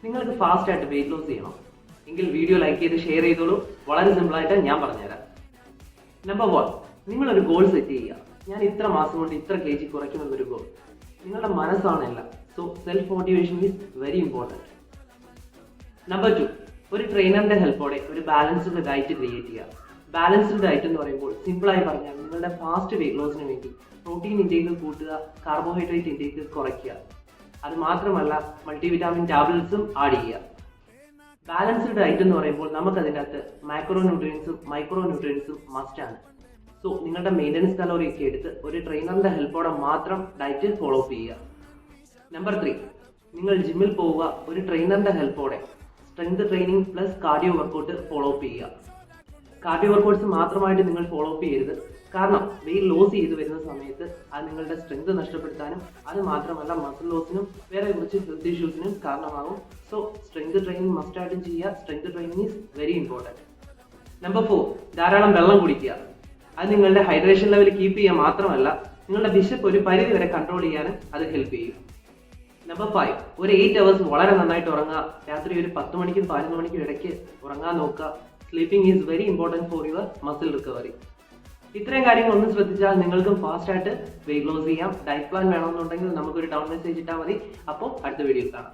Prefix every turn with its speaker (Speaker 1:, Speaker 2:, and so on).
Speaker 1: നിങ്ങൾക്ക് ഫാസ്റ്റ് ആയിട്ട് weight loss ചെയ്യണം എങ്കിൽ വീഡിയോ ലൈക്ക് ചെയ്ത് ഷെയർ ചെയ്തോളൂ. വളരെ സിമ്പിൾ ആയിട്ട് ഞാൻ പറഞ്ഞുതരാം. നമ്പർ 1, നിങ്ങളൊരു ഗോൾ സെറ്റ് ചെയ്യുക. ഞാൻ ഇത്ര മാസം കൊണ്ട് ഇത്ര kg കുറയ്ക്കുമെന്നൊരു ഗോൾ. നിങ്ങളുടെ മനസ്സാണല്ല. So self motivation is very important. Number 2, ഒരു ട്രെയിനറിന്റെ ഹെൽപ്പോടെ ഒരു ബാലൻസ്ഡ് ഡയറ്റ് ക്രിയേറ്റ് ചെയ്യുക. ബാലൻസ്ഡ് ഡയറ്റ് എന്ന് പറയുമ്പോൾ സിമ്പിളായി പറഞ്ഞാൽ നിങ്ങളുടെ ഫാസ്റ്റ് വെയിറ്റ് ലോസിന് വേണ്ടി പ്രോട്ടീൻ ഇൻടേക്ക് കൂട്ടുക, കാർബോഹൈഡ്രേറ്റ് ഇൻടേക്ക് കുറയ്ക്കുക. അത് മാത്രമല്ല മൾട്ടിവിറ്റാമിൻ ടാബ്ലറ്റ്സും ആഡ് ചെയ്യുക. ബാലൻസ്ഡ് ഡയറ്റ് എന്ന് പറയുമ്പോൾ നമുക്ക് അതിൻ്റെ അകത്ത് മാക്രോ ന്യൂട്രിയൻസും മൈക്രോ ന്യൂട്രിയൻസും മസ്റ്റ് ആണ്. സോ നിങ്ങളുടെ മെയിൻ്റനൻസ് കലോറി ഒക്കെ എടുത്ത് ഒരു ട്രെയിനറിന്റെ ഹെൽപ്പോടെ മാത്രം ഡയറ്റ് ഫോളോ അപ്പ് ചെയ്യുക. നമ്പർ 3, നിങ്ങൾ ജിമ്മിൽ പോവുക. ഒരു ട്രെയിനറിന്റെ ഹെൽപ്പോടെ strength training plus cardio workout follow up ചെയ്യുക. കാർഡിയോ വർക്കൗട്ട്സ് മാത്രമായിട്ട് നിങ്ങൾ ഫോളോ അപ്പ് ചെയ്യരുത്. കാരണം വെയിറ്റ് ലോസ് ചെയ്ത് വരുന്ന സമയത്ത് അത് നിങ്ങളുടെ സ്ട്രെങ്ത് നഷ്ടപ്പെടുത്താനും അത് മാത്രമല്ല മസിൽ ലോസിനും വേറെ കുറച്ച് ഹെൽത്ത് ഇഷ്യൂസിനും കാരണമാകും. സോ സ്ട്രെങ്ത് ട്രെയിനിങ് മസ്റ്റ് ആയിട്ടും ചെയ്യുക. Strength training is very important. Number 4, ധാരാളം വെള്ളം കുടിക്കുക. അത് നിങ്ങളുടെ ഹൈഡ്രേഷൻ ലെവൽ കീപ്പ് ചെയ്യുക മാത്രമല്ല നിങ്ങളുടെ വിശപ്പ് ഒരു പരിധി വരെ കൺട്രോൾ ചെയ്യാനും അത് ഹെൽപ്പ് ചെയ്യും. നമ്പർ 5, ഒരു 8 hours വളരെ നന്നായിട്ട് ഉറങ്ങുക. രാത്രി ഒരു 10 മണിക്കും 11 മണിക്കും ഇടയ്ക്ക് ഉറങ്ങാൻ നോക്കുക. Sleeping is very important for your muscle recovery. ഇത്രയും കാര്യങ്ങൾ ഒന്ന് ശ്രദ്ധിച്ചാൽ നിങ്ങൾക്കും ഫാസ്റ്റ് ആയിട്ട് വെയിറ്റ് ലോസ് ചെയ്യാം. ഡയറ്റ് പ്ലാൻ വേണമെന്നുണ്ടെങ്കിൽ നമുക്കൊരു ഡൗൺ മെസ്സേജ് ഇട്ടാൽ മതി. അപ്പോൾ അടുത്ത വീഡിയോയിൽ കാണാം.